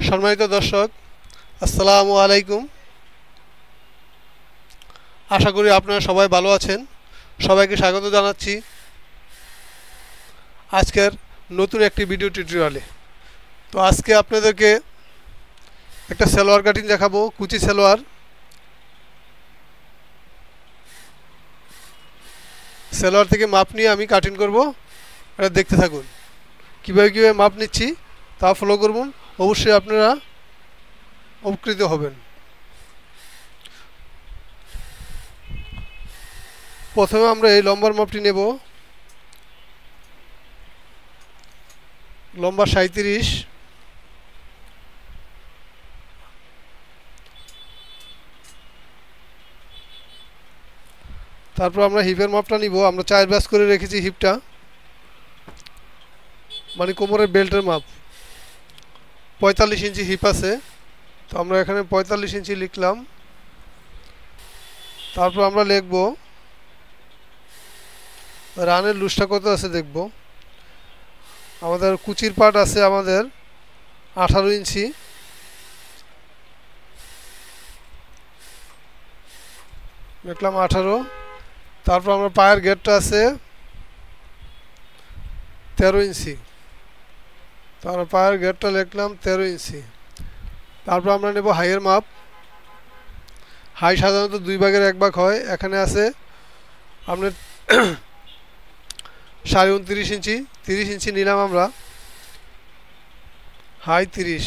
সম্মানিত দর্শক, আসসালামু আলাইকুম। আশা করি আপনারা সবাই ভালো আছেন। সবাইকে স্বাগত জানাচ্ছি আজকের নতুন একটি ভিডিও টিউটোরিয়ালে। তো আজকে আপনাদেরকে একটা সালোয়ার কাটিং দেখাবো, কুচি সালোয়ার। সালোয়ার থেকে মাপ নিয়ে আমি কাটিং করব, এটা দেখতে থাকুন। কীভাবে মাপ নিচ্ছি তা ফলো করুন, অবশ্যই আপনারা উপকৃত হবেন। প্রথমে আমরা এই লম্বার মাপটি নেব, লম্বা 37। তারপর আমরা হিপের মাপটা নিব। আমরা 4 ব্যাস করে রেখেছি হিপটা, মানে কোমরের বেল্টের মাপ। 45 ইঞ্চি হিপ আছে, তো আমরা এখানে 45 ইঞ্চি লিখলাম। তারপর আমরা লিখব রানের লুজটা কত আছে দেখব। আমাদের কুচির পার্ট আছে আমাদের 18 ইঞ্চি। লিখলাম 18। তারপর আমরা পায়ের গেটটা আছে 13 ইঞ্চি, তারপর পায়ের গেটটা লিখলাম 13 ইঞ্চি। তারপর আমরা নেব হাইয়ের মাপ। হাই সাধারণত 2 ভাগের 1 ভাগ হয়, এখানে আছে আপনার 29.5 ইঞ্চি। 30 ইঞ্চি নিলাম আমরা, হাই 30।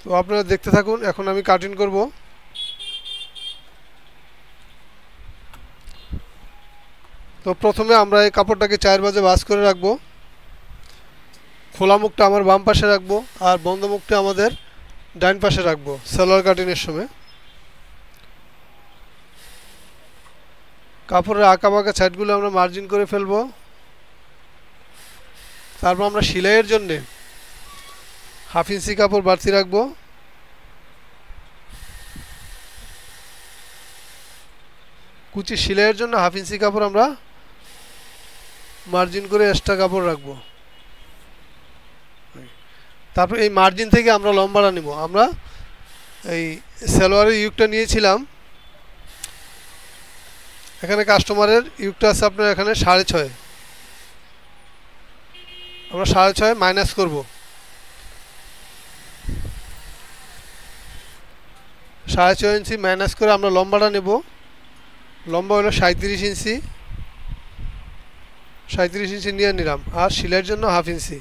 তো আপনারা দেখতে থাকুন, এখন আমি কাটিং করব। তো প্রথমে আমরা এই কাপড়টাকে 4 ভাঁজে ভাঁজ করে রাখবো। খোলা মুখটা আমার বাম পাশে রাখবো আর বন্ধ মুখটা আমাদের ডান পাশে রাখবো সালোয়ার কাটিংয়ের সময়। কাপড়ের আঁকা বাঁকা সাইডগুলো আমরা মার্জিন করে ফেলবো। তারপর আমরা সেলাইয়ের জন্য 1/2 ইঞ্চি কাপড় বাড়তি রাখবো। কুচি সেলাইয়ের জন্য 1/2 ইঞ্চি কাপড় আমরা মার্জিন করে এক্সট্রা কাপড় রাখবো। তারপর এই মার্জিন থেকে আমরা লম্বাটা নিব। আমরা এই সালোয়ারের ইউকটা নিয়েছিলাম, এখানে কাস্টমারের ইউকটা আছে আপনার এখানে 6.5। আমরা 6.5 মাইনাস করব। 6.5 ইঞ্চি মাইনাস করে আমরা লম্বাটা নেব। লম্বা হলো 37 ইঞ্চি। 37 ইঞ্চি নিয়ে নিলাম, আর সেলাইয়ের জন্য 1/2 ইঞ্চি।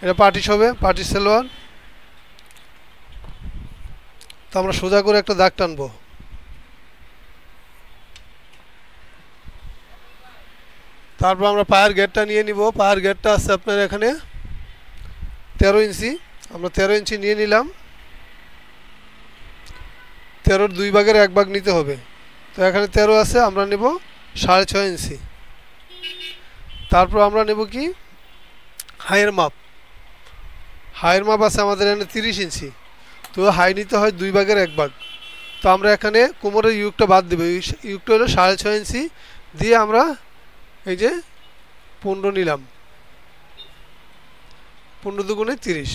এটা পার্টিস হবে, পার্টিস সালোয়ার। তো আমরা সোজা করে একটা দাগ টানবো। তারপর আমরা পায়ের গেটটা নিয়ে নিব। পায়ের গেটটা আছে আপনার এখানে 13 ইঞ্চি। আমরা 13 ইঞ্চি নিয়ে নিলাম। 13-র 2 ভাগের 1 ভাগ নিতে হবে, তো এখানে 13 আছে, আমরা নেব 6.5 ইঞ্চি। তারপর আমরা নেব কি হাইয়ের মাপ। হাইয়ের মাপ আছে আমাদের এখানে 30 ইঞ্চি, তো হাই নিতে হয় 2 ভাগের 1 ভাগ। তো আমরা এখানে কোমরের ইউকটা বাদ দেবো। ইউকটা হলো 6.5 ইঞ্চি দিয়ে আমরা এই যে 15 নিলাম। 15 দুগুণে 30।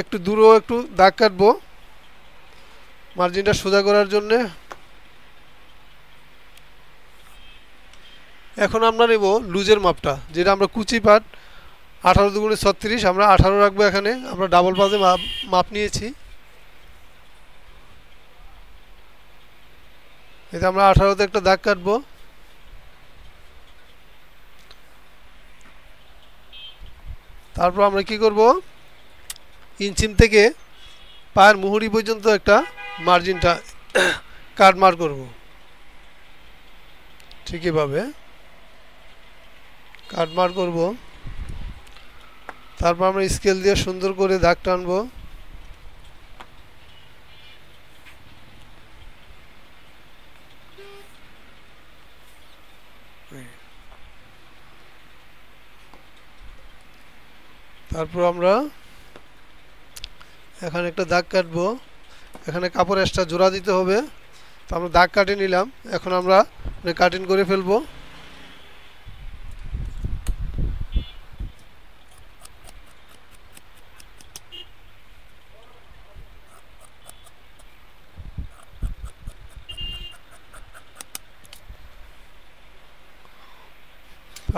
একটু দূরেও একটু দাগ কাটবো মার্জিনটা সোজা করার জন্যে। এখন আমরা নেব লুজের মাপটা, যেটা আমরা কুচি পাট 18 দুগুণে 36, আমরা 18 রাখবো। এখানে আমরা ডাবল পাজে মাপ নিয়েছি, এতে আমরা 18তে একটা দাগ কাটবো। তারপর আমরা কি করব, ইঞ্চিম থেকে পায়ের মুহুরি পর্যন্ত একটা মার্জিনটা কাট মার করব। ঠিক এভাবে কাট মার করব। তারপর আমরা স্কেল দিয়ে সুন্দর করে দাগ টানবো। তারপর আমরা এখানে একটা দাগ কাটবো। এখানে কাপড় এক্সট্রা জোড়া দিতে হবে, তো আমরা দাগ কাটে নিলাম। এখন আমরা কাটিং করে ফেলবো।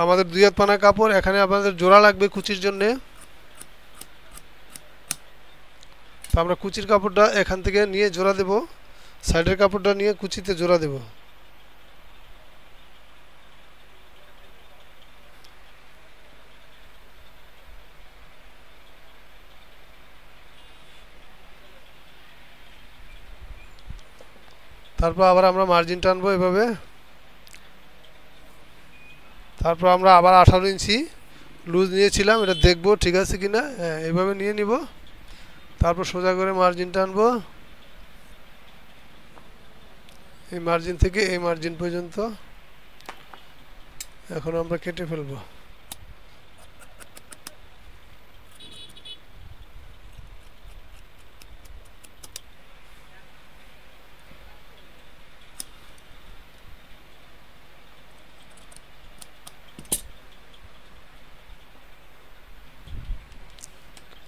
আমাদের 2 হাত পানা কাপড়, এখানে আমাদের জোড়া লাগবে কুচির জন্য। তো আমরা কুচির কাপড়টা এখান থেকে নিয়ে জোড়া দেব, সাইডের কাপড়টা নিয়ে কুচিতে জোড়া দেব। তারপর আবার আমরা মার্জিন টানবো এভাবে। তারপর আমরা আবার 18 ইঞ্চি লুজ নিয়েছিলাম, এটা দেখবো ঠিক আছে কিনা। হ্যাঁ, এইভাবে নিয়ে নিব। তারপর সোজা করে মার্জিন টানবো, এই মার্জিন থেকে এই মার্জিন পর্যন্ত। এখন আমরা কেটে ফেলবো।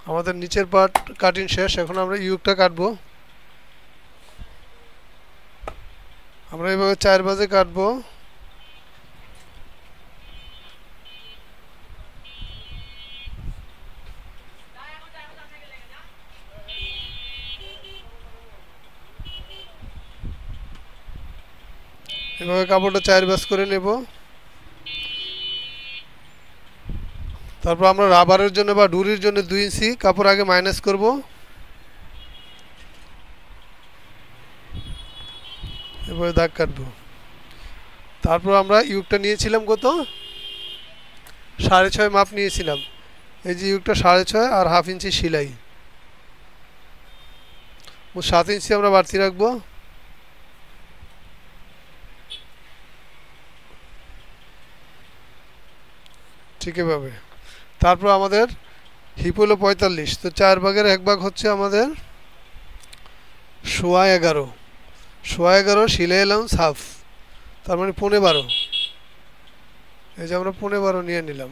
আমাদের নিচের পার্ট কাটিং শেষ, এখন আমরা ইউকটা কাটবো। আমরা এইভাবে 4 ভাঁজে কাটবো। এভাবে কাপড়টা 4 ভাঁজ করে নেব। তারপর আমরা রাবারের জন্য বা ডুরির জন্য 2 ইঞ্চি কাপড় আগে মাইনাস করব। এভাবে দাগ কাটবো। তারপর আমরা ইউকটা নিয়েছিলাম কত, 6.5 মাপ নিয়েছিলাম। এই যে ইউকটা 6.5 আর হাফ ইঞ্চি সেলাই, 7 ইঞ্চি আমরা বাড়তি রাখবো। ঠিক এভাবে। তারপর আমাদের হিপ হলো 45, তো 4 ভাগের 1 ভাগ হচ্ছে আমাদের 11.5। 11.5 সেলাই এলাউন্স হাফ, তার মানে 15.5। এই যে আমরা 15.5 নিয়ে নিলাম।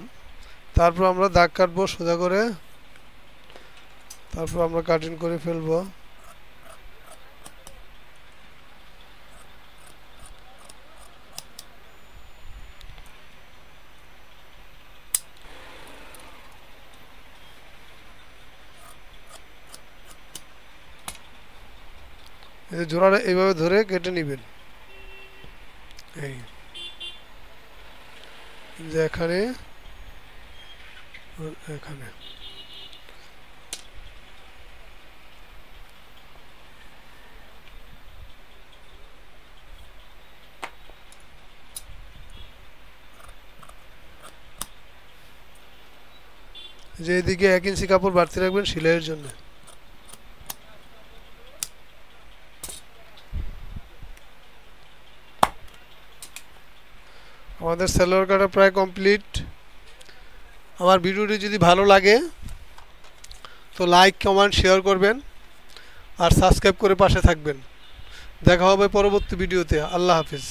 তারপর আমরা দাগ কাটবো সোজা করে। তারপর আমরা কাটিং করে ফেলবো। এই জোড়াটা এইভাবে ধরে কেটে নেবেন। এই যে এখানে এখানে যে এদিকে 1 ইঞ্চি কাপড় বাড়তি রাখবেন সেলাইয়ের জন্য। আমাদের সালোয়ার কাটা প্রায় কমপ্লিট। আমার ভিডিওটি যদি ভালো লাগে তো লাইক কমেন্ট শেয়ার করবেন আর সাবস্ক্রাইব করে পাশে থাকবেন। দেখা হবে পরবর্তী ভিডিওতে। আল্লাহ হাফিজ।